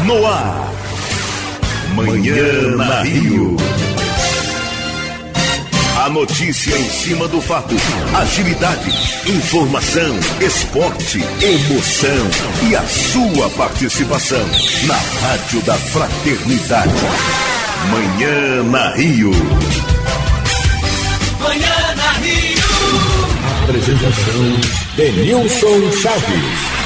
No ar, Manhã na Rio. A notícia em cima do fato, agilidade, informação, esporte, emoção e a sua participação na Rádio da Fraternidade. Manhã na Rio. Manhã na Rio. Apresentação Denilson Chaves.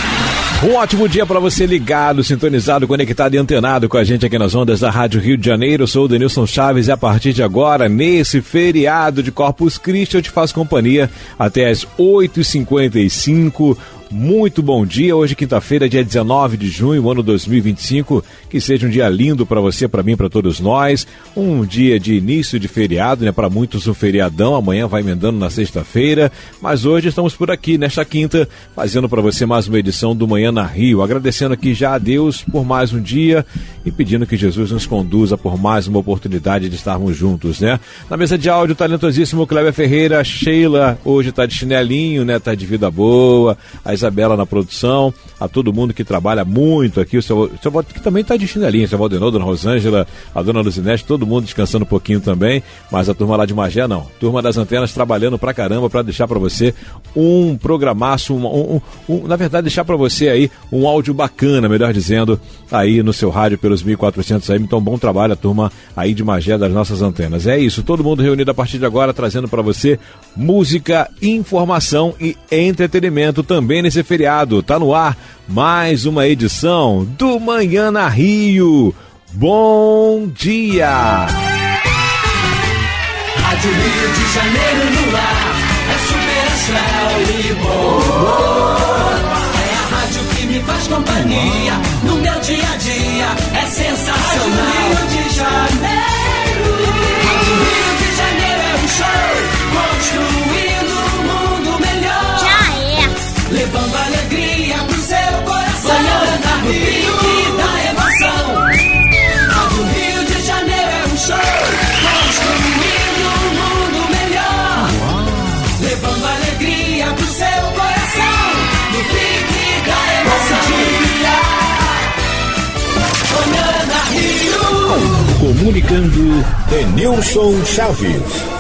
Um ótimo dia para você ligado, sintonizado, conectado e antenado com a gente aqui nas ondas da Rádio Rio de Janeiro. Eu sou o Denilson Chaves e a partir de agora, nesse feriado de Corpus Christi, eu te faço companhia até as 8h55. Muito bom dia, hoje quinta-feira, dia 19 de junho, ano 2025, que seja um dia lindo para você, para mim, para todos nós, um dia de início de feriado, né? Para muitos um feriadão, amanhã vai emendando na sexta-feira, mas hoje estamos por aqui, nesta quinta, fazendo para você mais uma edição do Manhã na Rio, agradecendo aqui já a Deus por mais um dia e pedindo que Jesus nos conduza por mais uma oportunidade de estarmos juntos, né? Na mesa de áudio, talentosíssimo Cléber Ferreira, a Sheila, hoje está de chinelinho, né? Tá de vida boa, a Isabela na produção, a todo mundo que trabalha muito aqui, o seu que também está de chinelinho, o seu Valdenor, a dona Rosângela, a dona Luzinete, todo mundo descansando um pouquinho também, mas a turma lá de Magé não, turma das antenas trabalhando pra caramba para deixar para você um programaço, na verdade deixar para você aí um áudio bacana, melhor dizendo, aí no seu rádio pelos 1400 AM, então bom trabalho a turma aí de Magé das nossas antenas. É isso, todo mundo reunido a partir de agora, trazendo para você música, informação e entretenimento também nesse feriado. Tá no ar mais uma edição do Manhã na Rio. Bom dia! Rádio Rio de Janeiro no ar, é super astral e bom. É a rádio que me faz companhia no meu dia a dia, é sensacional. Rádio Rio de Janeiro. Rádio Rio de Janeiro é um show, construindo um mundo melhor. Já é. Levando alegria pro seu coração. Manhã na Rio, que dá emoção. Rádio Rio de Janeiro é um show, construindo um mundo melhor. Levando alegria pro seu coração, no pique da emoção. Manhã na Rio. Comunicando Denilson Chaves.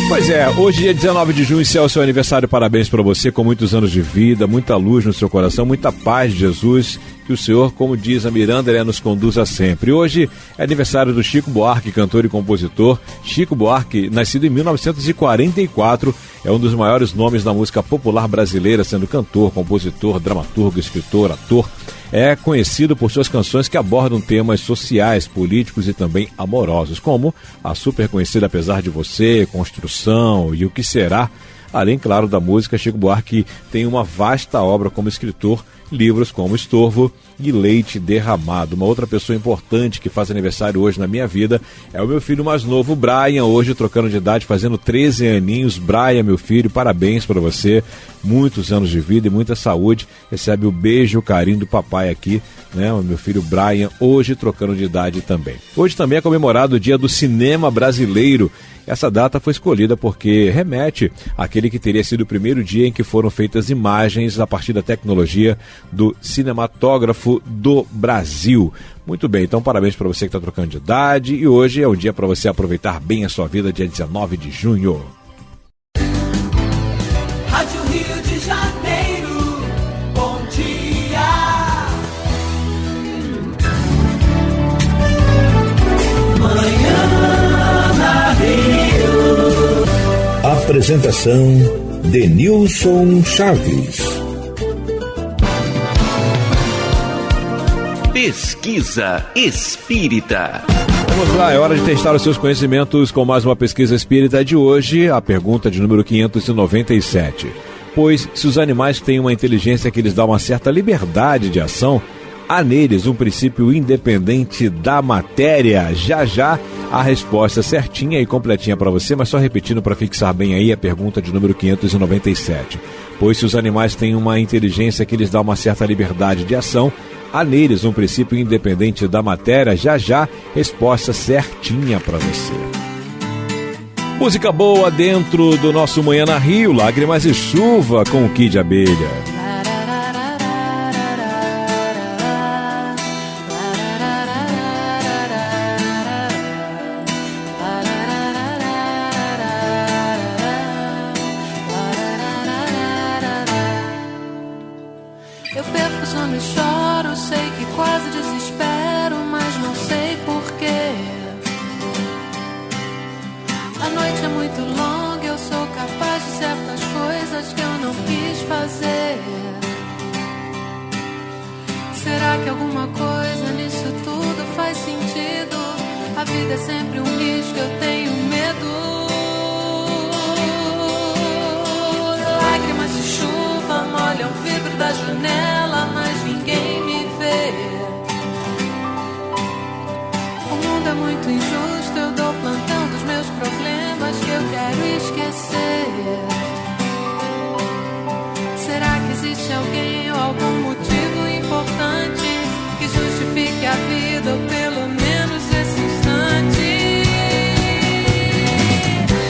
Pois é, hoje é 19 de junho, se é o seu aniversário, parabéns para você, com muitos anos de vida, muita luz no seu coração, muita paz de Jesus, que o Senhor, como diz a Miranda, Ele nos conduza sempre. Hoje é aniversário do Chico Buarque, cantor e compositor. Chico Buarque, nascido em 1944, é um dos maiores nomes da música popular brasileira, sendo cantor, compositor, dramaturgo, escritor, ator. É conhecido por suas canções que abordam temas sociais, políticos e também amorosos, como a super conhecida Apesar de Você, Construção e O Que Será. Além, claro, da música, Chico Buarque tem uma vasta obra como escritor, livros como Estorvo e Leite Derramado. Uma outra pessoa importante que faz aniversário hoje na minha vida é o meu filho mais novo, Brian, hoje trocando de idade, fazendo 13 aninhos. Brian, meu filho, parabéns para você, muitos anos de vida e muita saúde. Recebe o beijo, o carinho do papai aqui, né? O meu filho Brian, hoje trocando de idade também. Hoje também é comemorado o Dia do Cinema Brasileiro. Essa data foi escolhida porque remete àquele que teria sido o primeiro dia em que foram feitas imagens a partir da tecnologia do cinematógrafo do Brasil. Muito bem, então parabéns para você que está trocando de idade e hoje é um dia para você aproveitar bem a sua vida, dia 19 de junho. Rádio Rio de Janeiro, bom dia. Manhã na Rio. Apresentação Denilson Chaves. Pesquisa Espírita. Vamos lá, é hora de testar os seus conhecimentos com mais uma pesquisa espírita de hoje, a pergunta de número 597. Pois, se os animais têm uma inteligência que lhes dá uma certa liberdade de ação, há neles um princípio independente da matéria. Já já a resposta certinha e completinha para você, mas só repetindo para fixar bem aí a pergunta de número 597. Pois se os animais têm uma inteligência que lhes dá uma certa liberdade de ação, há neles um princípio independente da matéria. Já já, resposta certinha para você. Música boa dentro do nosso Manhã na Rio, Lágrimas e Chuva com o Kid Abelha. Eu perco o sono e choro, sei que quase desespero, mas não sei porquê. A noite é muito longa, eu sou capaz de certas coisas que eu não quis fazer. Será que alguma coisa nisso tudo faz sentido? A vida é sempre um risco, eu tenho medo. Lágrimas de chuva molham o vidro da janela, mas ninguém me vê. O mundo é muito injusto, eu dou plantão dos meus problemas que eu quero esquecer. Será que existe alguém ou algum motivo importante que justifique a vida, ou pelo menos esse instante?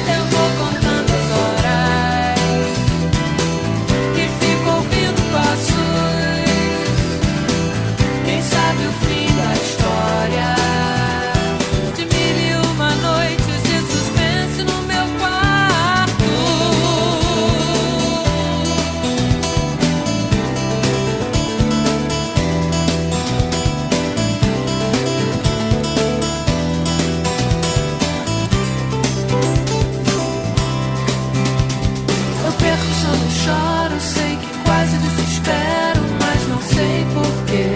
Eu vou contando as horas e fico ouvindo passos. Quem sabe o fim da história de 1001 noites de suspense no meu quarto. Eu perco o sono e choro, sei que quase desespero, mas não sei porquê.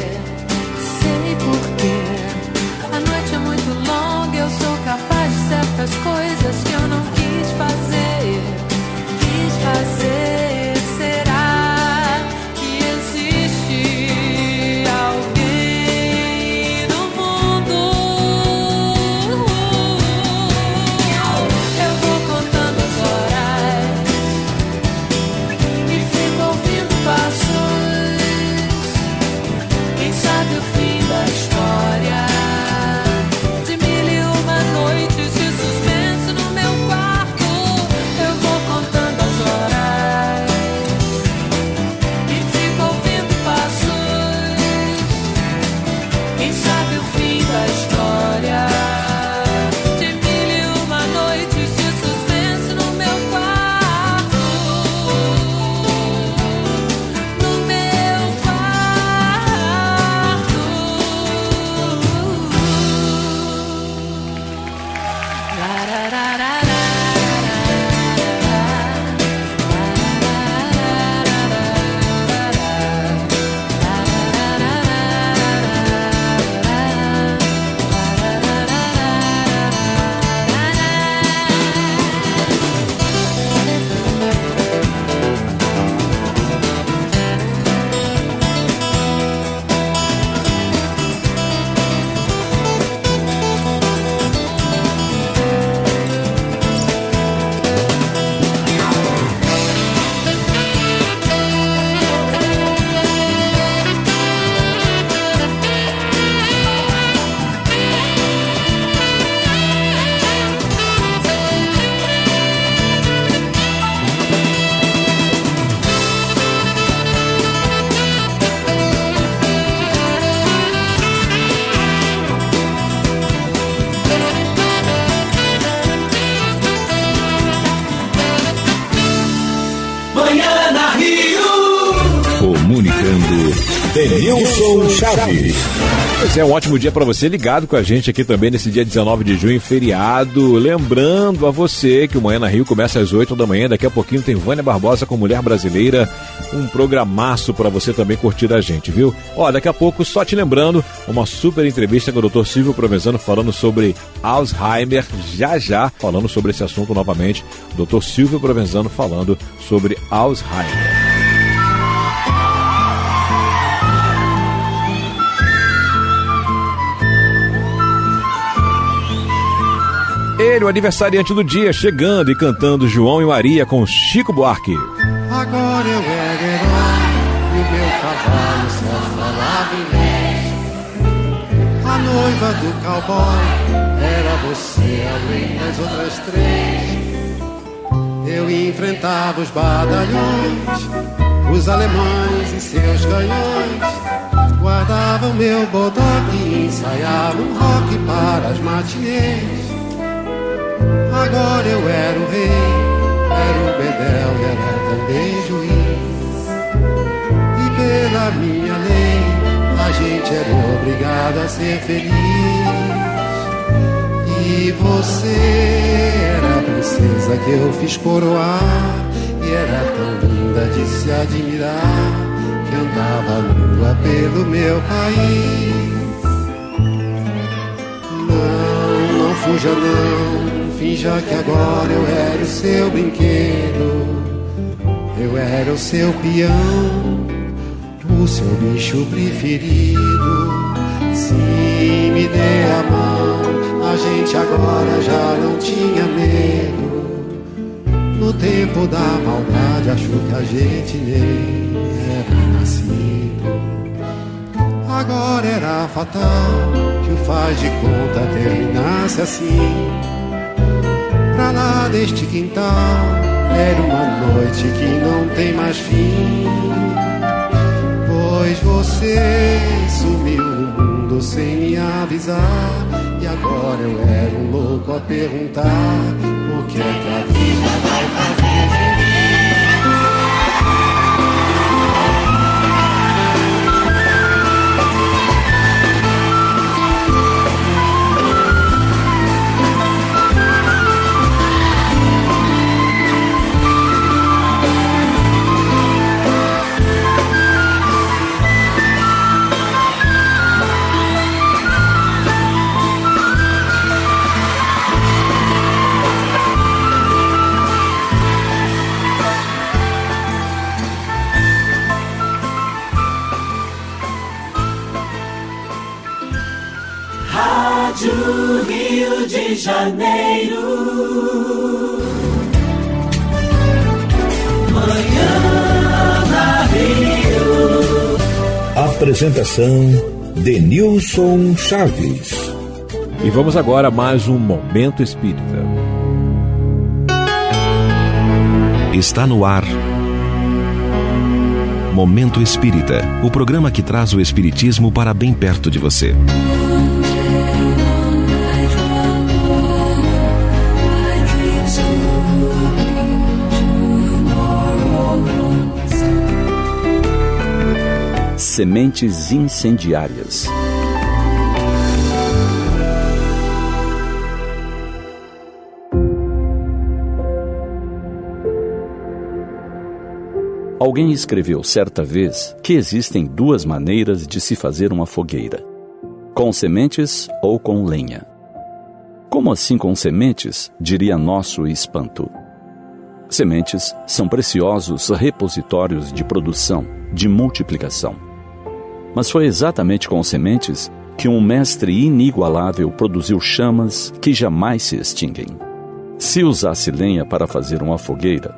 Sei porquê. A noite é muito longa, eu sou capaz de certas coisas que eu não quis fazer. Quis fazer. Será que existe alguém no mundo? Eu vou contando as horas e fico ouvindo passos. Quem sabe o fim da história de 1001 noites de suspense no meu quarto. Eu vou contando as horas e fico ouvindo passos. Quem sabe o fim da história de 1001 noites de suspense no meu quarto. No meu quarto. Manhã na Rio. Comunicando, Denilson Chaves. Pois é, um ótimo dia para você ligado com a gente aqui também nesse dia 19 de junho, feriado. Lembrando a você que o Manhã na Rio começa às 8 da manhã. Daqui a pouquinho tem Vânia Barbosa com Mulher Brasileira. Um programaço para você também curtir a gente, viu? Ó, daqui a pouco, só te lembrando, uma super entrevista com o Dr. Silvio Provenzano falando sobre Alzheimer. Já falando sobre esse assunto novamente. Dr. Silvio Provenzano falando sobre Alzheimer. Ele, o aniversariante do dia, chegando e cantando João e Maria com Chico Buarque. Agora eu era herói e o meu cavalo só falava inglês. A noiva do cowboy era você, além das outras três. Eu enfrentava os badalhões, os alemães e seus canhões. Guardava o meu bodoque e ensaiava um rock para as matinês. Agora eu era o rei, era o bedel e era também juiz. E pela era a minha lei, a gente era obrigado a ser feliz. E você era a princesa que eu fiz coroar, e era tão linda de se admirar, que andava nua pelo meu país. Não fuja não, finja que agora eu era o seu brinquedo, eu era o seu peão, o seu bicho preferido. Sim, me dê a mão, a gente agora já não tinha medo. No tempo da maldade achou que a gente nem era nascido. Agora era fatal que o faz de conta terminasse assim. Pra lá deste quintal era uma noite que não tem mais fim. Pois você sumiu no mundo sem me avisar, e agora eu era um louco a perguntar: o que é que a vida vai fazer de mim? Rio de Janeiro, Manhã na Rio. Apresentação: Denilson Chaves. E vamos agora a mais um Momento Espírita. Está no ar Momento Espírita, o programa que traz o espiritismo para bem perto de você. Sementes incendiárias. Alguém escreveu certa vez que existem duas maneiras de se fazer uma fogueira: com sementes ou com lenha. Como assim com sementes? Diria nosso espanto. Sementes são preciosos repositórios de produção, de multiplicação. Mas foi exatamente com sementes que um mestre inigualável produziu chamas que jamais se extinguem. Se usasse lenha para fazer uma fogueira,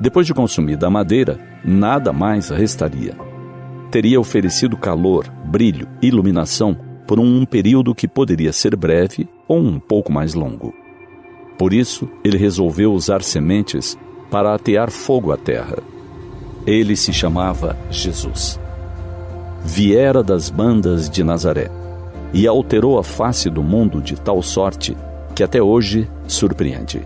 depois de consumida a madeira, nada mais restaria. Teria oferecido calor, brilho, iluminação por um período que poderia ser breve ou um pouco mais longo. Por isso, ele resolveu usar sementes para atear fogo à terra. Ele se chamava Jesus. Viera das bandas de Nazaré e alterou a face do mundo de tal sorte que até hoje surpreende.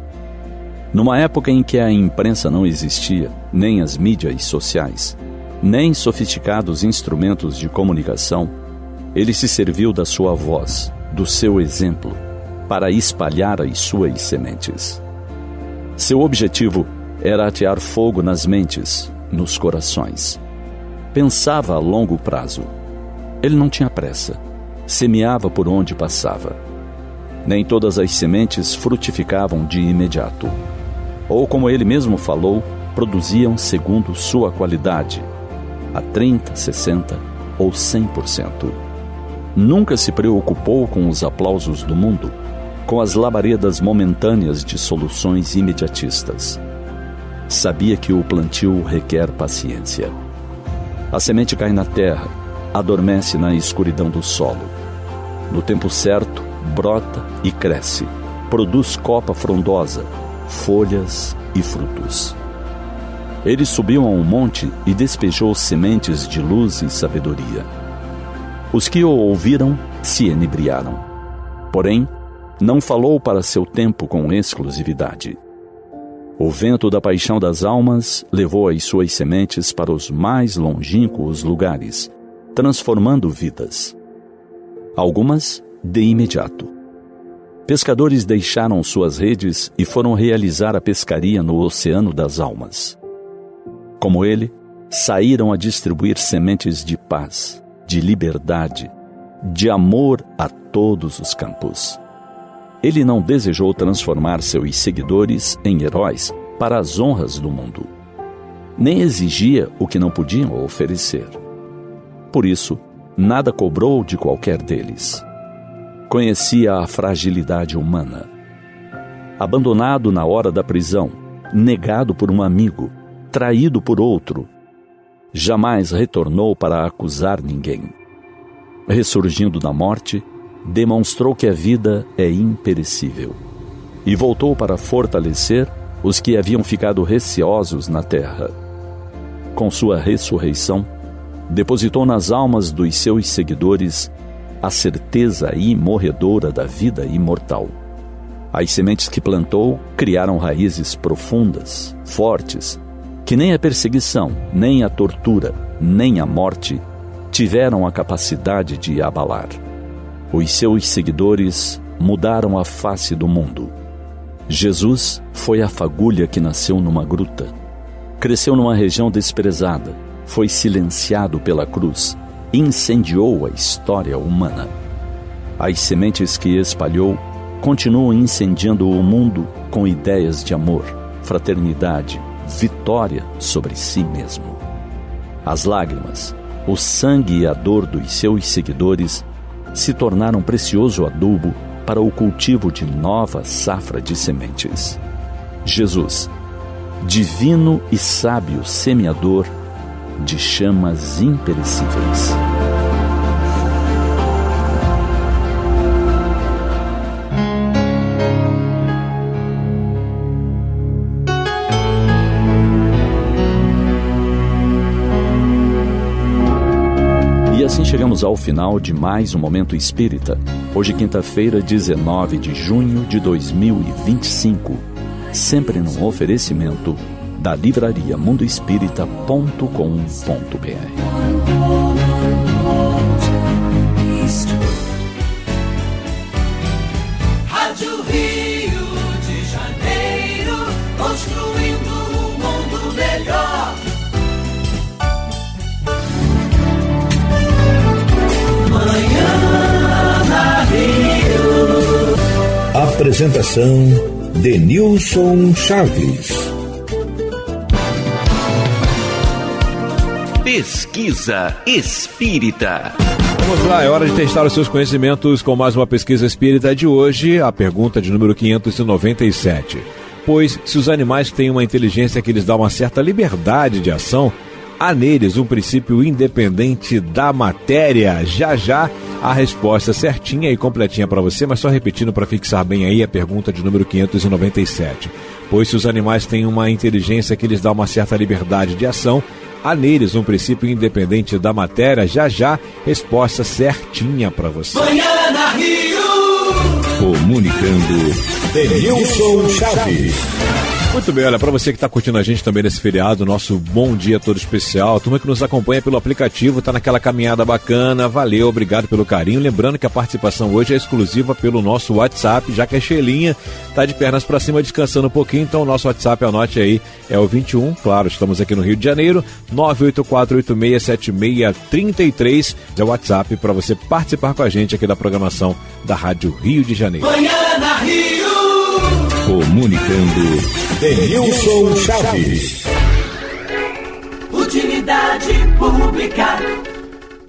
Numa época em que a imprensa não existia, nem as mídias sociais, nem sofisticados instrumentos de comunicação, ele se serviu da sua voz, do seu exemplo, para espalhar as suas sementes. Seu objetivo era atear fogo nas mentes, nos corações. Pensava a longo prazo. Ele não tinha pressa. Semeava por onde passava. Nem todas as sementes frutificavam de imediato. Ou, como ele mesmo falou, produziam segundo sua qualidade, a 30%, 60% ou 100%. Nunca se preocupou com os aplausos do mundo, com as labaredas momentâneas de soluções imediatistas. Sabia que o plantio requer paciência. A semente cai na terra, adormece na escuridão do solo. No tempo certo, brota e cresce, produz copa frondosa, folhas e frutos. Ele subiu a um monte e despejou sementes de luz e sabedoria. Os que o ouviram se enebriaram. Porém, não falou para seu tempo com exclusividade. O vento da paixão das almas levou as suas sementes para os mais longínquos lugares, transformando vidas. Algumas de imediato. Pescadores deixaram suas redes e foram realizar a pescaria no oceano das almas. Como ele, saíram a distribuir sementes de paz, de liberdade, de amor a todos os campos. Ele não desejou transformar seus seguidores em heróis para as honras do mundo. Nem exigia o que não podiam oferecer. Por isso, nada cobrou de qualquer deles. Conhecia a fragilidade humana. Abandonado na hora da prisão, negado por um amigo, traído por outro, jamais retornou para acusar ninguém. Ressurgindo da morte, demonstrou que a vida é imperecível e voltou para fortalecer os que haviam ficado receosos na terra. Com sua ressurreição, depositou nas almas dos seus seguidores a certeza imorredora da vida imortal. As sementes que plantou criaram raízes profundas, fortes, que nem a perseguição, nem a tortura, nem a morte tiveram a capacidade de abalar. Os seus seguidores mudaram a face do mundo. Jesus foi a fagulha que nasceu numa gruta. Cresceu numa região desprezada, foi silenciado pela cruz, incendiou a história humana. As sementes que espalhou continuam incendiando o mundo com ideias de amor, fraternidade, vitória sobre si mesmo. As lágrimas, o sangue e a dor dos seus seguidores se tornaram precioso adubo para o cultivo de nova safra de sementes. Jesus, divino e sábio semeador de chamas imperecíveis. E assim chegamos ao final de mais um Momento Espírita. Hoje, quinta-feira, 19 de junho de 2025. Sempre num oferecimento da livraria mundoespírita.com.br. Rádio Rio de Janeiro, construindo um mundo melhor. Manhã na Rio. Apresentação: Denilson Chaves. Pesquisa Espírita. Vamos lá, é hora de testar os seus conhecimentos com mais uma pesquisa espírita de hoje, a pergunta de número 597. Pois, se os animais têm uma inteligência que lhes dá uma certa liberdade de ação, há neles um princípio independente da matéria. Já já a resposta certinha e completinha para você, mas só repetindo para fixar bem aí a pergunta de número 597. Pois, se os animais têm uma inteligência que lhes dá uma certa liberdade de ação, há neles um princípio independente da matéria. Já já, resposta certinha para você. Manhã na Rio. Comunicando, Denilson Chaves. Muito bem, olha, para você que está curtindo a gente também nesse feriado, nosso bom dia todo especial, a turma que nos acompanha pelo aplicativo, está naquela caminhada bacana, valeu, obrigado pelo carinho. Lembrando que a participação hoje é exclusiva pelo nosso WhatsApp, já que a Xelinha está de pernas para cima descansando um pouquinho, então o nosso WhatsApp, anote aí, é o 21, claro, estamos aqui no Rio de Janeiro, 984867633, é o WhatsApp para você participar com a gente aqui da programação da Rádio Rio de Janeiro. Manhã na Rio. Comunicando, Denilson Chaves. Utilidade pública.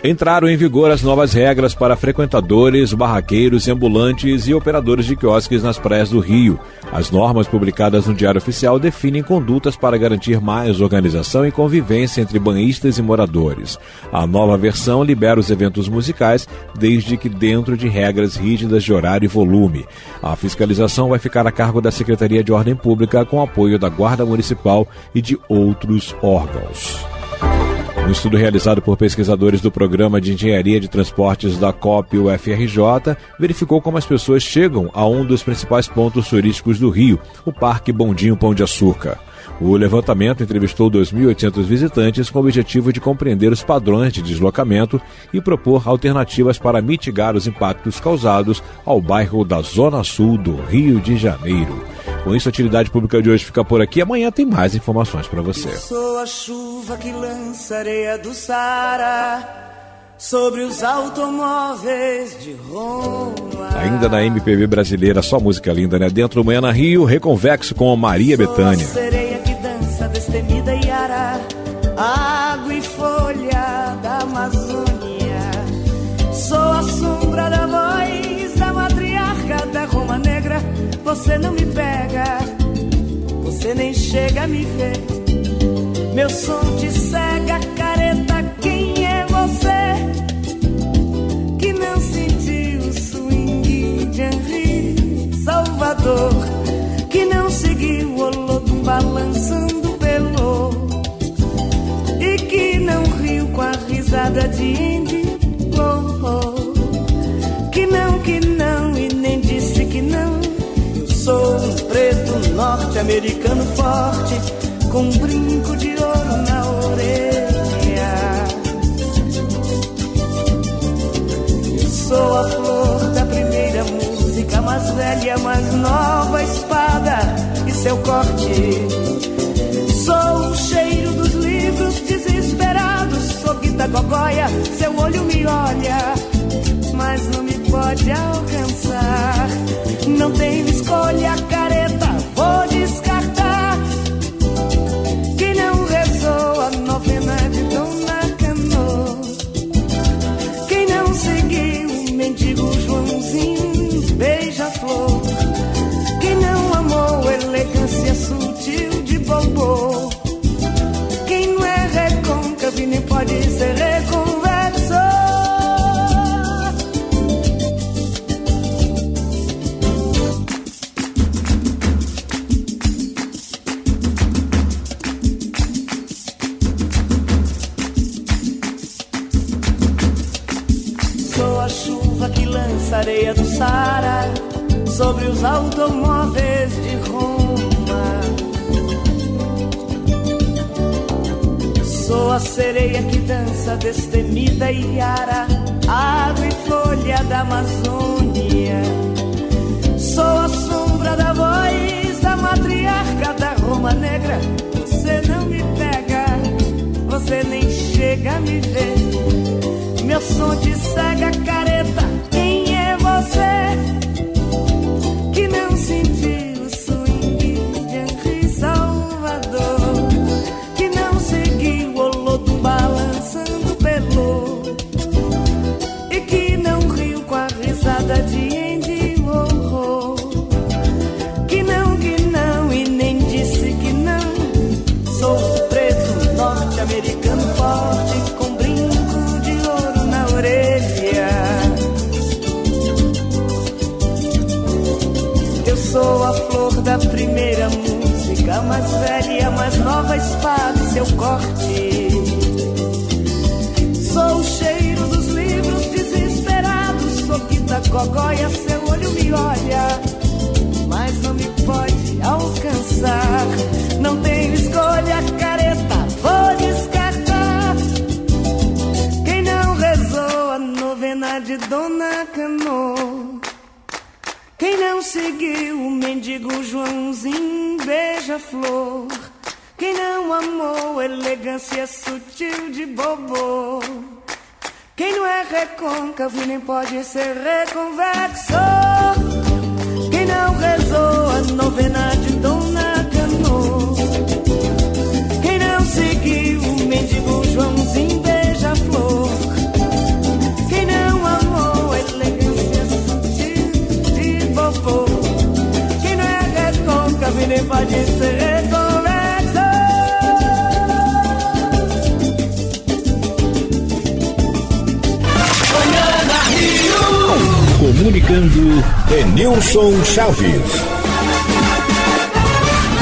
Entraram em vigor as novas regras para frequentadores, barraqueiros, ambulantes e operadores de quiosques nas praias do Rio. As normas publicadas no Diário Oficial definem condutas para garantir mais organização e convivência entre banhistas e moradores. A nova versão libera os eventos musicais, desde que dentro de regras rígidas de horário e volume. A fiscalização vai ficar a cargo da Secretaria de Ordem Pública, com apoio da Guarda Municipal e de outros órgãos. Um estudo realizado por pesquisadores do Programa de Engenharia de Transportes da COP UFRJ verificou como as pessoas chegam a um dos principais pontos turísticos do Rio, o Parque Bondinho Pão de Açúcar. O levantamento entrevistou 2.800 visitantes com o objetivo de compreender os padrões de deslocamento e propor alternativas para mitigar os impactos causados ao bairro da Zona Sul do Rio de Janeiro. Com isso, a Utilidade Pública de hoje fica por aqui. Amanhã tem mais informações para você. Sou a chuva que lança areia do Saara sobre os automóveis de Roma. Ainda na MPB brasileira, só música linda, né? Dentro do Manhã na Rio, Reconvexo com Maria Bethânia. Sou a sereia que dança destemida e ara, água e folha da Amazônia. Sou a sombra da voz da matriarca da Roma Negra. Você não me pega, você nem chega a me ver. Meu som te cega, careta, quem é você? Que não sentiu o swing de Henri Salvador, que não seguiu o Olodum balançando pelo, e que não riu com a risada de Indy, que não, e nem disse que não. Sou um preto norte-americano forte, com um brinco de ouro na orelha. Eu sou a flor da primeira música, mais velha, mais nova espada e seu corte. Sou o cheiro dos livros desesperados, sou Guita Gogóia, seu olho me olha, mas não me pode alcançar. Não tenho escolha, careta, vou descartar. Que não rezou a novena de Dona Cano, quem não seguiu o mendigo Joãozinho beija-flor, quem não amou elegância sutil de bobô, quem não é recôncavo e nem pode ser reconvexo. Areia do Saara sobre os automóveis de Roma. Sou a sereia que dança destemida e ara, água e folha da Amazônia. Sou a sombra da voz da matriarca da Roma Negra. Você não me pega, você nem chega a me ver. Meu som te cega, careta, quem é você? Que não sentiu o swing de Henri Salvador, que não seguiu o Olodum balançando pelo, e que não riu com a risada de Andy Warhol, que não, e nem disse que não. Sou preto norte-americano forte, com brinco de ouro na orelha. Eu sou a flor da primeira música, mais velha, mais nova espada e seu corte. Sou o cheiro dos livros desesperados, sou Guita Gogóia, seu olho me olha, mas não me pode alcançar. Não tenho escolha, careta, vou descartar. Quem não rezou a novena de Dona Cano, quem não seguiu o mendigo Joãozinho beija-flor, quem não amou elegância sutil de bobô, quem não é recôncavo e nem pode ser reconvexo, quem não rezou a novena de Dona Cano, quem não seguiu o mendigo Joãozinho beija-flor, quem não amou a elegância sutil de bobô, quem não é recôncavo e nem pode ser reconvexo. Comunicando, Denilson Chaves.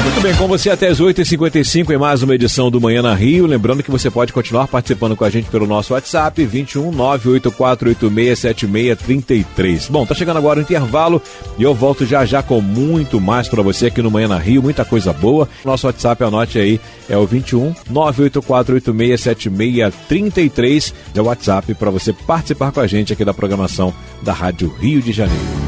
Muito bem, com você até as 8h55 em mais uma edição do Manhã na Rio. Lembrando que você pode continuar participando com a gente pelo nosso WhatsApp, 21 984867633. Bom, tá chegando agora o intervalo e eu volto já já com muito mais para você aqui no Manhã na Rio, muita coisa boa. Nosso WhatsApp, anote aí, é o 21 984867633. É o WhatsApp para você participar com a gente aqui da programação da Rádio Rio de Janeiro.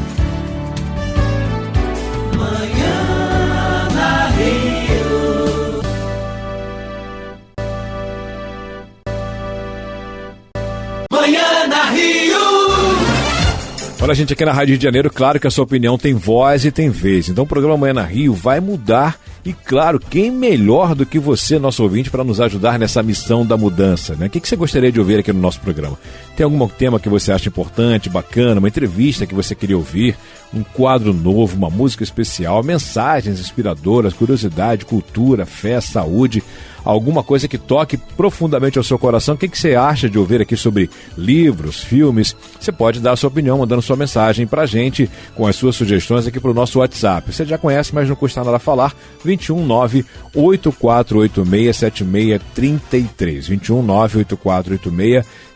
Olha, gente, aqui na Rádio Rio de Janeiro, claro que a sua opinião tem voz e tem vez. Então o programa Manhã na Rio vai mudar e, claro, quem melhor do que você, nosso ouvinte, para nos ajudar nessa missão da mudança, né? O que você gostaria de ouvir aqui no nosso programa? Tem algum tema que você acha importante, bacana, uma entrevista que você queria ouvir, um quadro novo, uma música especial, mensagens inspiradoras, curiosidade, cultura, fé, saúde, alguma coisa que toque profundamente ao seu coração? O que você acha de ouvir aqui sobre livros, filmes? Você pode dar a sua opinião mandando sua mensagem pra gente com as suas sugestões aqui pro nosso WhatsApp. Você já conhece, mas não custa nada falar. 21984867633.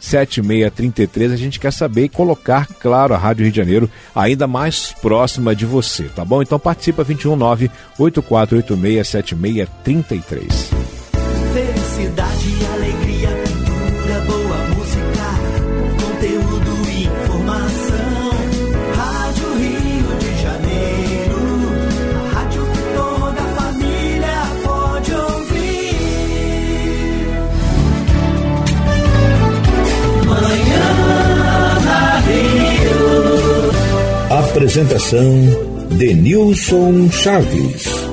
21984867633. A gente quer saber e colocar, claro, a Rádio Rio de Janeiro ainda mais próxima de você, tá bom? Então participa, 21984867633. Felicidade, alegria, cultura, boa música, conteúdo e informação. Rádio Rio de Janeiro, a rádio que toda família pode ouvir. Manhã na Rio. Apresentação: Denilson Chaves.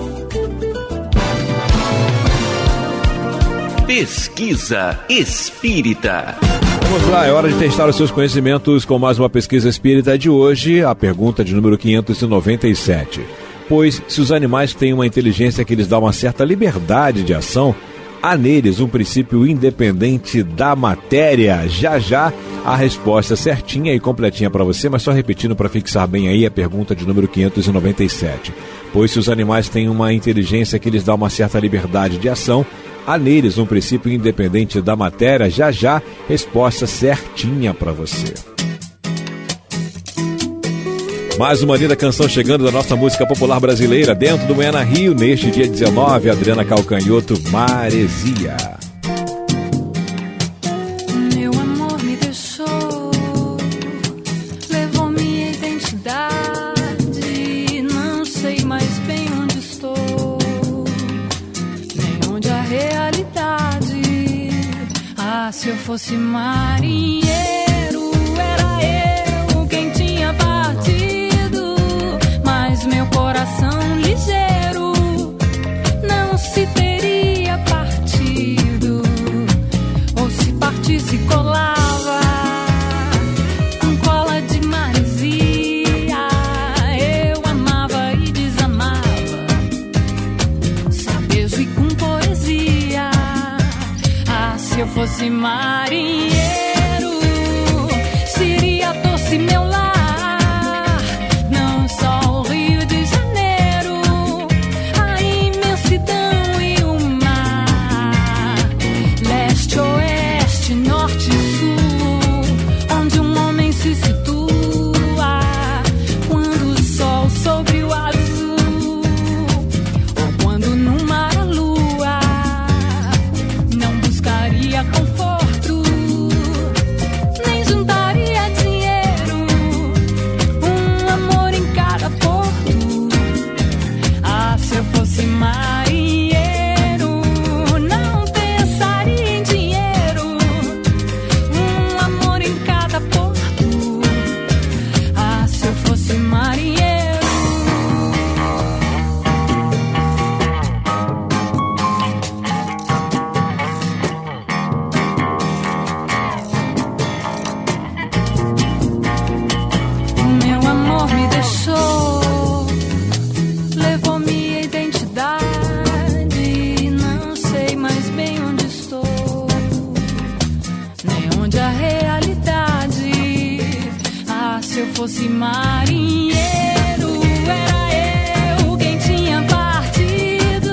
Pesquisa Espírita. Vamos lá, é hora de testar os seus conhecimentos com mais uma pesquisa espírita de hoje, a pergunta de número 597. Pois, se os animais têm uma inteligência que lhes dá uma certa liberdade de ação, há neles um princípio independente da matéria? Já já a resposta certinha e completinha para você, mas só repetindo para fixar bem aí a pergunta de número 597. Pois, se os animais têm uma inteligência que lhes dá uma certa liberdade de ação, há neles um princípio independente da matéria? Já já, resposta certinha para você. Mais uma linda canção chegando da nossa música popular brasileira dentro do Manhã na Rio, neste dia 19, Adriana Calcanhoto, Maresia. Meu amor me deixou, levou minha identidade, não sei mais bem onde estou, nem onde a realidade. Ah, se eu fosse marinheiro, era eu quem tinha partido, mas meu coração ligeiro não se teria partido, ou se partisse colava com cola de maresia. Eu amava e desamava, sem beijo e com poesia. Ah, se eu fosse marinheiro, seria doce meu lar, não só o Rio de Janeiro, a imensidão e o mar, leste, oeste, norte e sul, onde um homem se situa quando o sol sobre o azul, ou quando no mar a lua. Não buscaria conforto, nem juntaria dinheiro, um amor em cada porto. Ah, se eu fosse marinheiro, não pensaria em dinheiro, um amor em cada porto. Ah, se eu fosse marinheiro. Meu amor me deixou, levou minha identidade, não sei mais bem onde estou, nem onde a realidade. Ah, se eu fosse marinheiro, era eu quem tinha partido,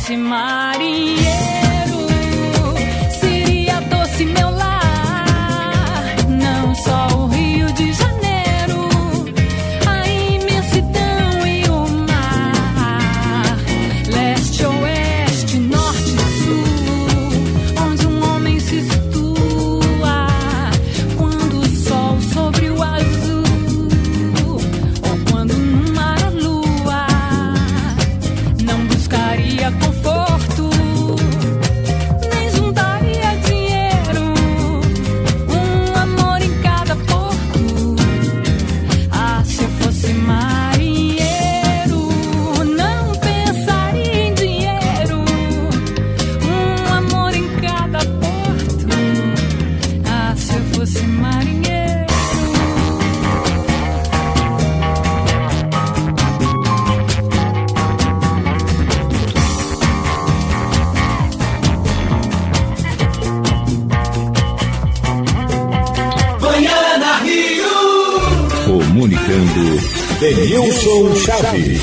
fosse marinheiro, seria doce meu lar. Não só o Rio de Janeiro, a imensidão e o mar. Leste, oeste, norte e sul, onde um homem se situa quando o sol sobre o azul, ou quando no mar a lua. Não buscaria conforto, nem juntaria dinheiro, um amor em cada porto. Ah, se eu fosse marinheiro, não pensaria em dinheiro, um amor em cada porto. Ah, se eu fosse marinheiro. Manhã na Rio. Comunicando Denilson Chaves.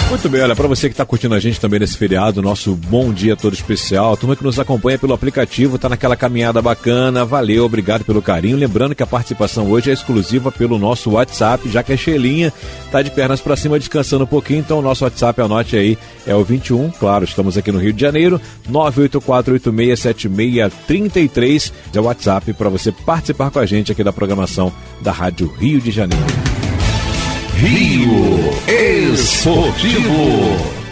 Muito bem, olha, para você que está curtindo a gente também nesse feriado, nosso bom dia todo especial, a turma que nos acompanha pelo aplicativo, tá naquela caminhada bacana, valeu, obrigado pelo carinho, lembrando que a participação hoje é exclusiva pelo nosso WhatsApp, já que a Xelinha tá de pernas para cima descansando um pouquinho, então o nosso WhatsApp, anote aí, é o 21, claro, estamos aqui no Rio de Janeiro, 984867633, é o WhatsApp para você participar com a gente aqui da programação da Rádio Rio de Janeiro. Rio Esportivo.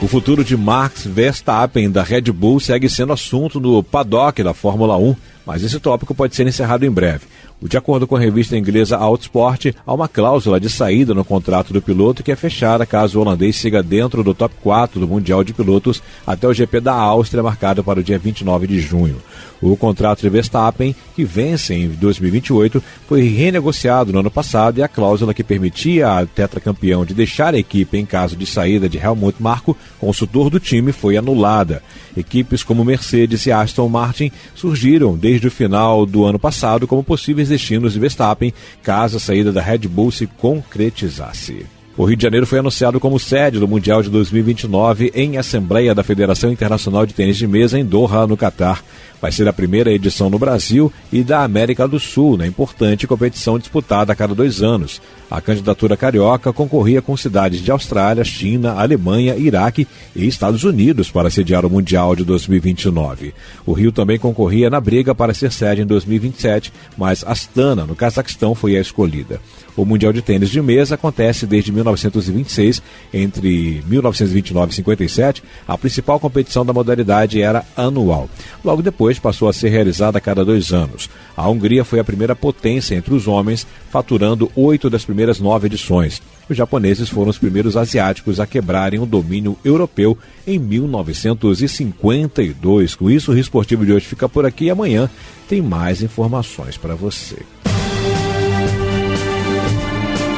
O futuro de Max Verstappen da Red Bull segue sendo assunto no paddock da Fórmula 1, mas esse tópico pode ser encerrado em breve. De acordo com a revista inglesa Autosport, há uma cláusula de saída no contrato do piloto que é fechada caso o holandês siga dentro do top 4 do Mundial de Pilotos até o GP da Áustria, marcado para o dia 29 de junho. O contrato de Verstappen, que vence em 2028, foi renegociado no ano passado e a cláusula que permitia ao tetracampeão de deixar a equipe em caso de saída de Helmut Marko, consultor do time, foi anulada. Equipes como Mercedes e Aston Martin surgiram desde o final do ano passado como possíveis destinos de Verstappen, caso a saída da Red Bull se concretizasse. O Rio de Janeiro foi anunciado como sede do Mundial de 2029 em Assembleia da Federação Internacional de Tênis de Mesa em Doha, no Catar. Vai ser a primeira edição no Brasil e da América do Sul, na importante competição disputada a cada 2 anos. A candidatura carioca concorria com cidades de Austrália, China, Alemanha, Iraque e Estados Unidos para sediar o Mundial de 2029. O Rio também concorria na briga para ser sede em 2027, mas Astana, no Cazaquistão, foi a escolhida. O Mundial de Tênis de Mesa acontece desde 1926. Entre 1929 e 57, a principal competição da modalidade era anual. Logo depois passou a ser realizada a cada 2 anos. A Hungria foi a primeira potência entre os homens, faturando 8 das primeiras 9 edições. Os japoneses foram os primeiros asiáticos a quebrarem o domínio europeu em 1952. Com isso, o Rio Esportivo de hoje fica por aqui e amanhã tem mais informações para você.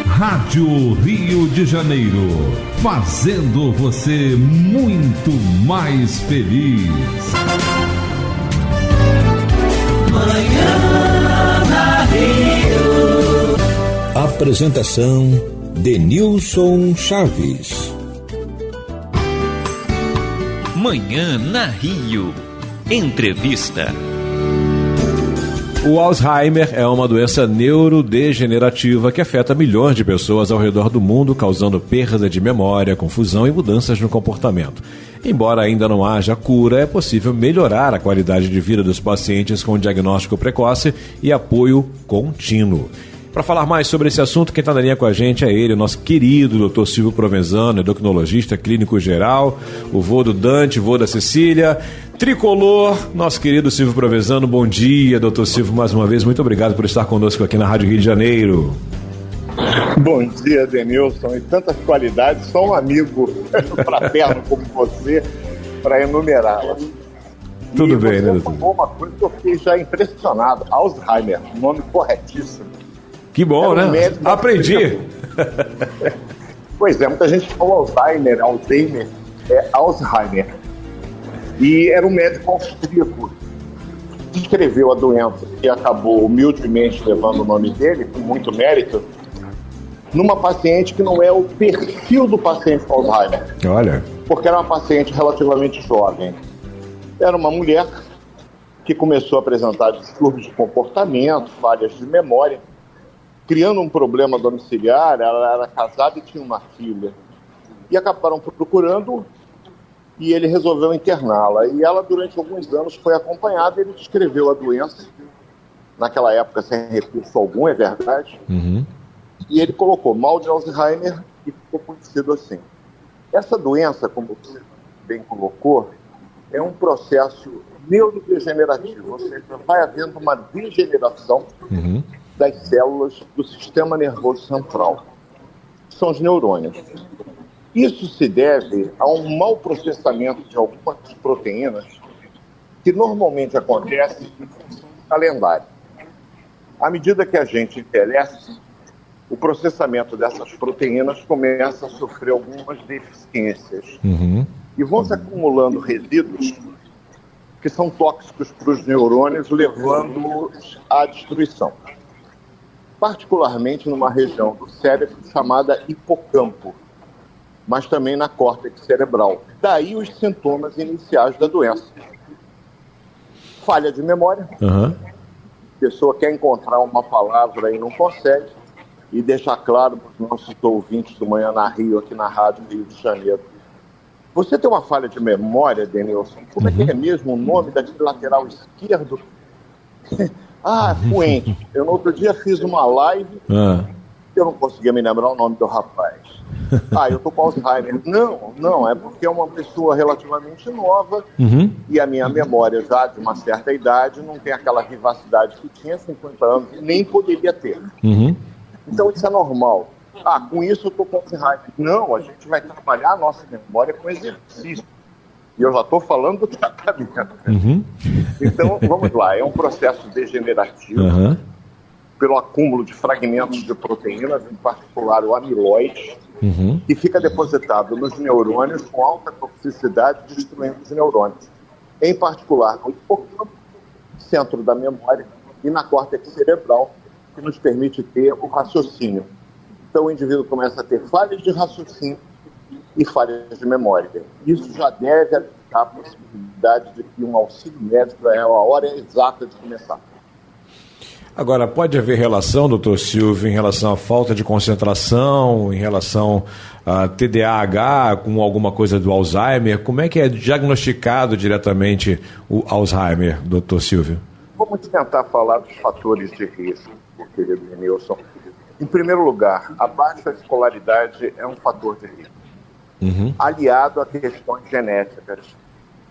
Rádio Rio de Janeiro, fazendo você muito mais feliz. Manhã na Rio. Apresentação Denilson Chaves. Manhã na Rio. Entrevista. O Alzheimer é uma doença neurodegenerativa que afeta milhões de pessoas ao redor do mundo, causando perda de memória, confusão e mudanças no comportamento. Embora ainda não haja cura, é possível melhorar a qualidade de vida dos pacientes com diagnóstico precoce e apoio contínuo. Para falar mais sobre esse assunto, quem está na linha com a gente é ele, o nosso querido Dr. Silvio Provenzano, endocrinologista clínico geral, o vô do Dante, vô da Cecília, tricolor, nosso querido Silvio Provenzano. Bom dia, Dr. Silvio, mais uma vez, muito obrigado por estar conosco aqui na Rádio Rio de Janeiro. Bom dia, Denilson, e tantas qualidades, só um amigo fraterno como você para enumerá-las. Tudo bem, né, doutor? Você falou uma coisa que eu fiquei já impressionado, Alzheimer, nome corretíssimo. Que bom, né? Aprendi. Pois é, muita gente fala Alzheimer, é Alzheimer. E era um médico austríaco que descreveu a doença e acabou humildemente levando o nome dele, com muito mérito, numa paciente que não é o perfil do paciente com Alzheimer. Olha. Porque era uma paciente relativamente jovem. Era uma mulher que começou a apresentar distúrbios de comportamento, falhas de memória, criando um problema domiciliar. Ela era casada e tinha uma filha. E acabaram procurando e ele resolveu interná-la. E ela, durante alguns anos, foi acompanhada. Ele descreveu a doença, naquela época sem recurso algum, é verdade. E ele colocou mal de Alzheimer e ficou conhecido assim. Essa doença, como você bem colocou, é um processo neurodegenerativo, ou seja, vai havendo uma degeneração das células do sistema nervoso central, que são os neurônios. Isso se deve a um mau processamento de algumas proteínas que normalmente acontece em função do calendário. À medida que a gente envelhece, o processamento dessas proteínas começa a sofrer algumas deficiências. E vão se acumulando resíduos que são tóxicos para os neurônios, levando-os à destruição. Particularmente numa região do cérebro chamada hipocampo, mas também na córtex cerebral. Daí os sintomas iniciais da doença. Falha de memória. A pessoa quer encontrar uma palavra e não consegue. E deixar claro para os nossos ouvintes do Manhã na Rio, aqui na Rádio Rio de Janeiro. Você tem uma falha de memória, Denilson? Como é que é mesmo o nome daquele lateral esquerdo? Fuente. Eu no outro dia fiz uma live, eu não conseguia me lembrar o nome do rapaz. Eu tô com Alzheimer. Não, é porque é uma pessoa relativamente nova e a minha memória já de uma certa idade não tem aquela vivacidade que tinha 50 anos e nem poderia ter. Então isso é normal. Com isso eu estou com Alzheimer. Não, a gente vai trabalhar a nossa memória com exercício. E eu já estou falando do tratamento. Então, vamos lá. É um processo degenerativo pelo acúmulo de fragmentos de proteínas, em particular o amiloide, que fica depositado nos neurônios com alta toxicidade, destruindo os neurônios. Em particular no hipocampo, centro da memória, e na córtex cerebral, que nos permite ter o raciocínio. Então o indivíduo começa a ter falhas de raciocínio e falhas de memória. Isso já deve aplicar a possibilidade de que um auxílio médico é a hora exata de começar. Agora, pode haver relação, doutor Silvio, em relação à falta de concentração, em relação a TDAH com alguma coisa do Alzheimer? Como é que é diagnosticado diretamente o Alzheimer, doutor Silvio? Vamos tentar falar dos fatores de risco, querido Denilson. Em primeiro lugar, a baixa escolaridade é um fator de risco, aliado a questões genéticas.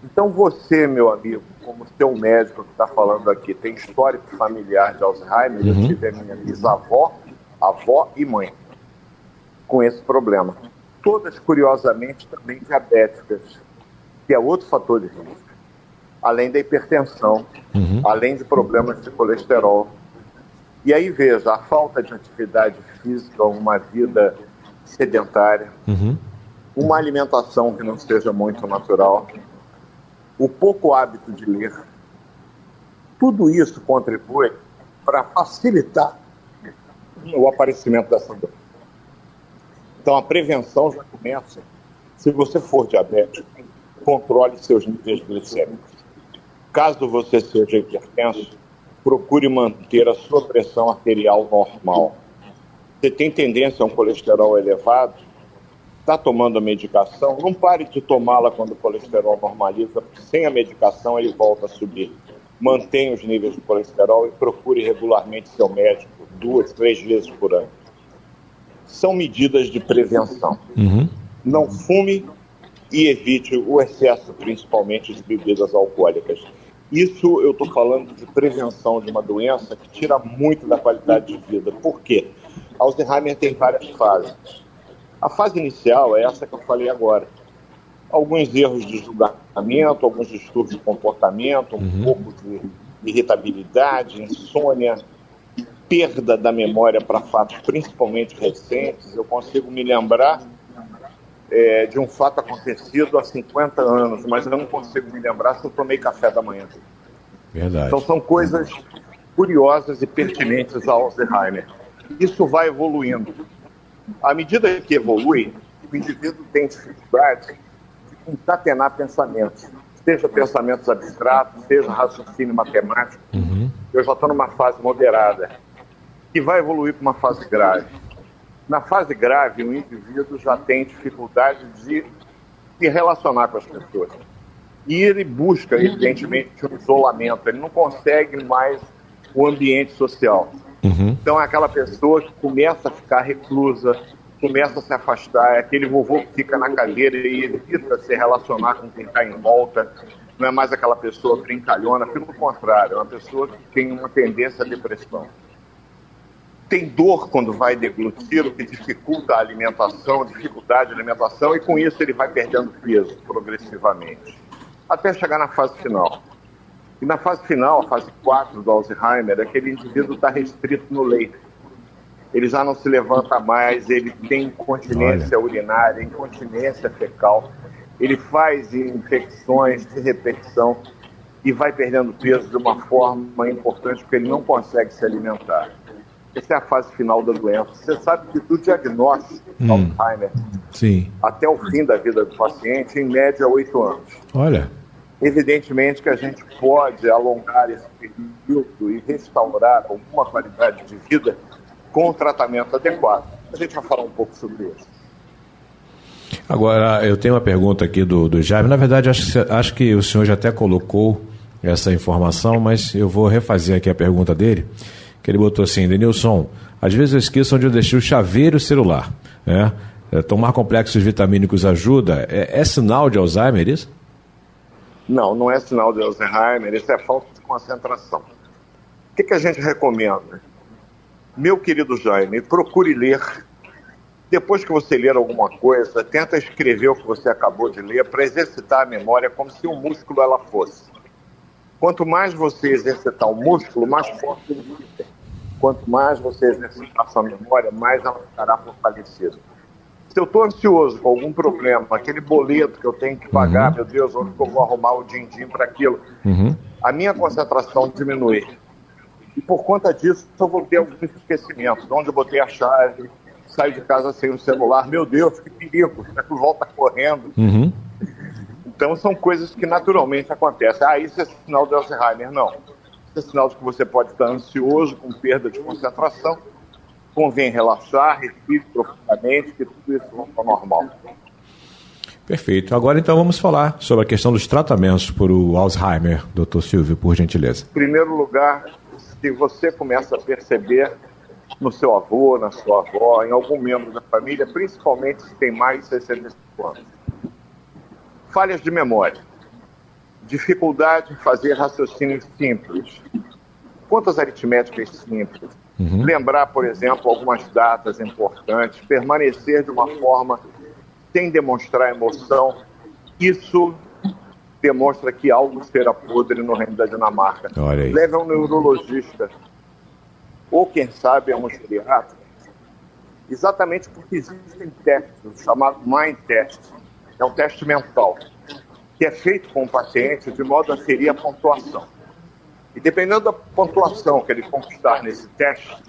Então você, meu amigo, como seu médico que está falando aqui, tem histórico familiar de Alzheimer, eu tive a minha bisavó, avó e mãe com esse problema. Todas, curiosamente, também diabéticas, que é outro fator de risco. Além da hipertensão, além de problemas de colesterol. E aí, veja, a falta de atividade física, uma vida sedentária, uma alimentação que não seja muito natural, o pouco hábito de ler, tudo isso contribui para facilitar o aparecimento dessa doença. Então, a prevenção já começa. Se você for diabético, controle seus níveis glicêmicos. Caso você seja hipertenso, procure manter a sua pressão arterial normal. Você tem tendência a um colesterol elevado, está tomando a medicação, não pare de tomá-la quando o colesterol normaliza, porque sem a medicação ele volta a subir. Mantenha os níveis de colesterol e procure regularmente seu médico 2, 3 vezes por ano. São medidas de prevenção. Não fume e evite o excesso, principalmente de bebidas alcoólicas. Isso eu estou falando de prevenção de uma doença que tira muito da qualidade de vida. Por quê? Alzheimer tem várias fases. A fase inicial é essa que eu falei agora. Alguns erros de julgamento, alguns distúrbios de comportamento, um pouco de irritabilidade, insônia, perda da memória para fatos principalmente recentes. Eu consigo me lembrar de um fato acontecido há 50 anos, mas eu não consigo me lembrar se eu tomei café da manhã. Verdade. Então são coisas curiosas e pertinentes ao Alzheimer. Isso vai evoluindo. À medida que evolui, o indivíduo tem dificuldade de concatenar pensamentos, seja pensamentos abstratos, seja raciocínio matemático. Eu já estou numa fase moderada, que vai evoluir para uma fase grave. Na fase grave, o indivíduo já tem dificuldade de se relacionar com as pessoas. E ele busca, evidentemente, um isolamento. Ele não consegue mais o ambiente social. Então é aquela pessoa que começa a ficar reclusa, começa a se afastar, é aquele vovô que fica na cadeira e evita se relacionar com quem está em volta. Não é mais aquela pessoa brincalhona, pelo contrário, é uma pessoa que tem uma tendência à depressão. Tem dor quando vai deglutir, o que dificulta a alimentação, dificuldade de alimentação, e com isso ele vai perdendo peso progressivamente, até chegar na fase final. E na fase final, a fase 4 do Alzheimer, aquele indivíduo está restrito no leito. Ele já não se levanta mais, ele tem incontinência urinária, incontinência fecal, ele faz infecções de repetição e vai perdendo peso de uma forma importante, porque ele não consegue se alimentar. Essa é a fase final da doença. Você sabe que do diagnóstico do Alzheimer até o fim da vida do paciente, em média, 8 anos. Olha. Evidentemente que a gente pode alongar esse período e restaurar alguma qualidade de vida com o tratamento adequado. A gente vai falar um pouco sobre isso. Agora, eu tenho uma pergunta aqui do Jaime. Na verdade, acho que o senhor já até colocou essa informação, mas eu vou refazer aqui a pergunta dele, que ele botou assim: Denilson, às vezes eu esqueço onde eu deixei o chaveiro celular, né? Tomar complexos vitamínicos ajuda? É sinal de Alzheimer isso? Não, não é sinal de Alzheimer, isso é falta de concentração. O que a gente recomenda? Meu querido Jaime, procure ler. Depois que você ler alguma coisa, tenta escrever o que você acabou de ler para exercitar a memória como se um músculo ela fosse. Quanto mais você exercitar o músculo, mais forte ele fica. Quanto mais você exercitar a sua memória, mais ela ficará fortalecida. Se eu estou ansioso com algum problema, aquele boleto que eu tenho que pagar, meu Deus, onde que eu vou arrumar o din-din para aquilo? A minha concentração diminui. E por conta disso, eu vou ter alguns esquecimentos. Onde eu botei a chave, saio de casa sem o celular, meu Deus, que perigo, será que eu volto correndo? Então são coisas que naturalmente acontecem. Isso é sinal de Alzheimer? Não. Isso é sinal de que você pode estar ansioso, com perda de concentração. Convém relaxar, respire profundamente, que tudo isso vai para normal. Perfeito. Agora então vamos falar sobre a questão dos tratamentos para o Alzheimer, Dr. Silvio, por gentileza. Em primeiro lugar, se você começa a perceber no seu avô, na sua avó, em algum membro da família, principalmente se tem mais de 65 anos. Falhas de memória, dificuldade em fazer raciocínios simples, contas aritméticas simples, lembrar, por exemplo, algumas datas importantes, permanecer de uma forma sem demonstrar emoção, isso demonstra que algo será podre no reino da Dinamarca. Leve a um neurologista, ou quem sabe a um geriatra, exatamente porque existem testes chamados Mind Test. É um teste mental, que é feito com o paciente de modo a ferir a pontuação. E dependendo da pontuação que ele conquistar nesse teste,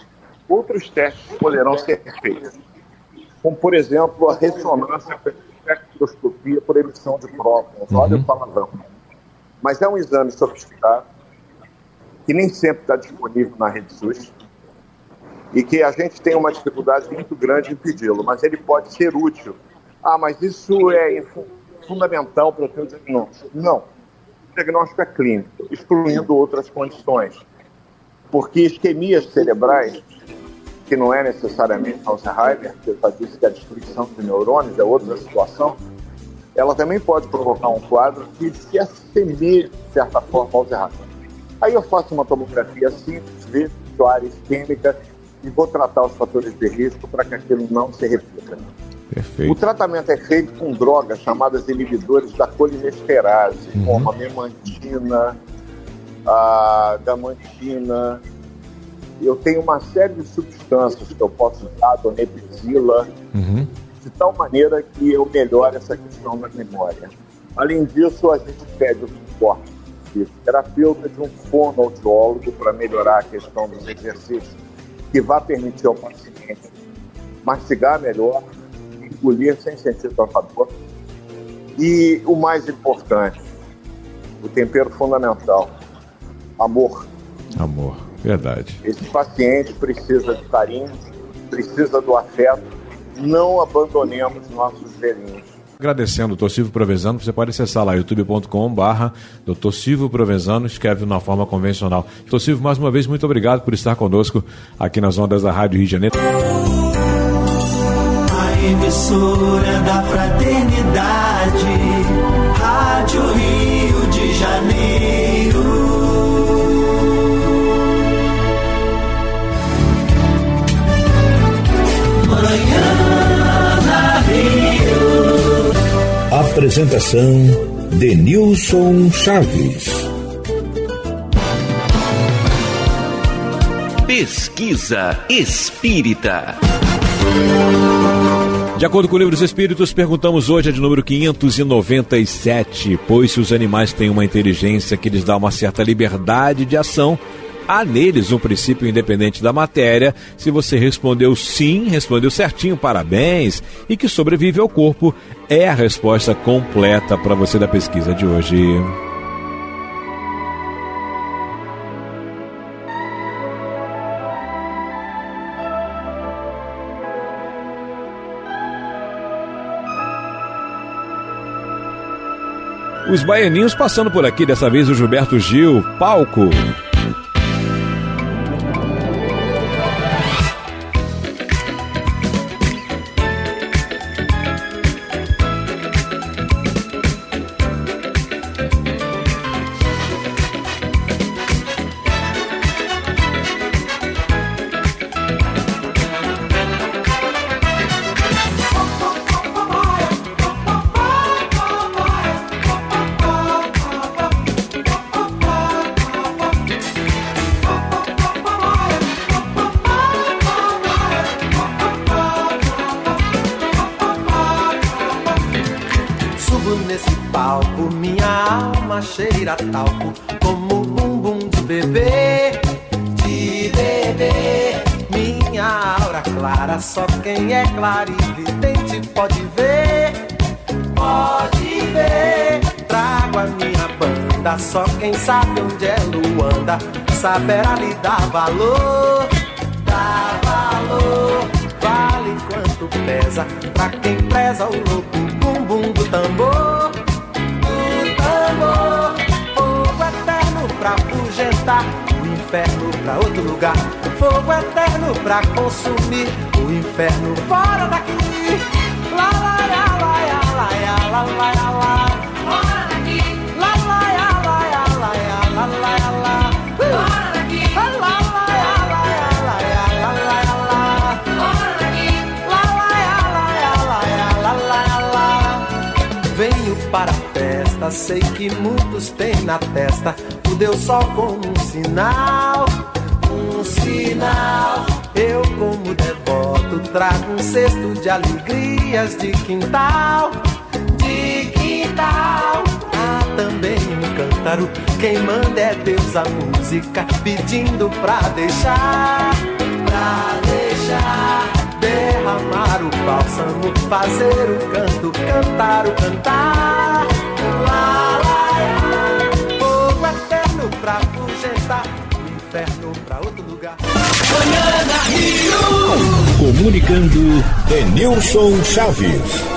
outros testes poderão ser feitos. Como, por exemplo, a ressonância com espectroscopia por emissão de prótons. Olha o palavrão. Mas é um exame sofisticado, que nem sempre está disponível na rede SUS, e que a gente tem uma dificuldade muito grande em pedi-lo, mas ele pode ser útil. Mas isso é fundamental para o seu diagnóstico. Não. O diagnóstico é clínico, excluindo outras condições. Porque isquemias cerebrais, que não é necessariamente Alzheimer, que eu já disse que a destruição de neurônios é outra situação, ela também pode provocar um quadro que se assemelha, de certa forma, ao Alzheimer. Aí eu faço uma tomografia simples, vejo a área isquêmica e vou tratar os fatores de risco para que aquilo não se repita. Perfeito. O tratamento é feito com drogas chamadas inibidores da colinesterase, como a memantina, a gamantina. Eu tenho uma série de substâncias que eu posso usar, donepezila, de tal maneira que eu melhore essa questão da memória. Além disso, a gente pede o suporte do terapeuta, de um fonoaudiólogo para melhorar a questão dos exercícios, que vai permitir ao paciente mastigar melhor, engolir sem sentir tanta dor. E o mais importante, o tempero fundamental, amor. Amor, verdade. Esse paciente precisa de carinho, precisa do afeto. Não abandonemos nossos velhinhos. Agradecendo o Dr. Silvio Provenzano, você pode acessar lá youtube.com/Dr. Silvio Provenzano, escreve de uma forma convencional. Dr. Silvio, mais uma vez, muito obrigado por estar conosco aqui nas ondas da Rádio Rio de Janeiro. A emissora da fraternidade, Rádio Rio de Janeiro. Manhã na Rio. Apresentação: Denilson Chaves. Pesquisa Espírita. De acordo com o Livro dos Espíritos, perguntamos hoje a de número 597, pois se os animais têm uma inteligência que lhes dá uma certa liberdade de ação, há neles um princípio independente da matéria? Se você respondeu sim, respondeu certinho, parabéns, e que sobrevive ao corpo, é a resposta completa para você da pesquisa de hoje. Os baianinhos passando por aqui, dessa vez o Gilberto Gil, palco. Cheira talco como um bumbum de bebê, minha aura clara, só quem é clarividente pode ver, trago a minha banda, só quem sabe onde é Luanda, saberá lhe dar valor, vale quanto pesa, pra quem preza o louco bumbum do tambor. Fogo eterno pra afugentar, o inferno pra outro lugar. Fogo eterno pra consumir, o inferno fora daqui. Lá, lá, lá, lá, lá, lá, lá, lá, lá. Fora daqui. Lá, lá, lá, lá, lá, lá, lá, lá. Fora daqui. Lá, lá, lá, lá, lá, lá, lá, lá. Fora daqui. Lá, lá, lá, lá, lá, lá. Venho para a festa, sei que muitos têm na testa o Deus Sol como um sinal. Eu como devoto trago um cesto de alegrias de quintal. Há também um cântaro, quem manda é Deus a música, pedindo pra deixar derramar o bálsamo, fazer o canto, cantar o cantar. Lá, lá, lá. Fogo eterno pra afugentar, o inferno pra outro lugar. Manhã na Rio. Comunicando, Denilson Chaves.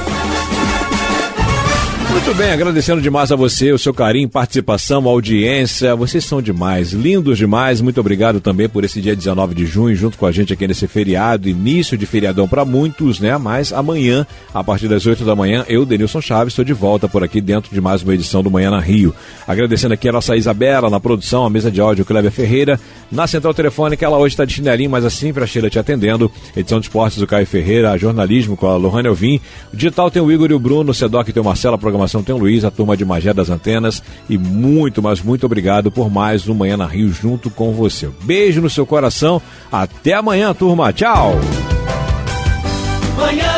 Muito bem, agradecendo demais a você, o seu carinho, participação, audiência, vocês são demais, lindos demais, muito obrigado também por esse dia 19 de junho, junto com a gente aqui nesse feriado, início de feriadão para muitos, né, mas amanhã, a partir das 8 da manhã, eu, Denilson Chaves, estou de volta por aqui dentro de mais uma edição do Manhã na Rio. Agradecendo aqui a nossa Isabela na produção, a mesa de áudio, Cléber Ferreira, na central telefônica, ela hoje está de chinelinho, mas assim para a Sheila te atendendo, edição de esportes do Caio Ferreira, jornalismo com a Lohane Alvim, o digital tem o Igor e o Bruno, o Sedoc tem o Marcelo, a programação tem o Luiz, a turma de Magé das Antenas e muito, mas muito obrigado por mais um Manhã na Rio junto com você. Beijo no seu coração, até amanhã, turma, tchau! Manhã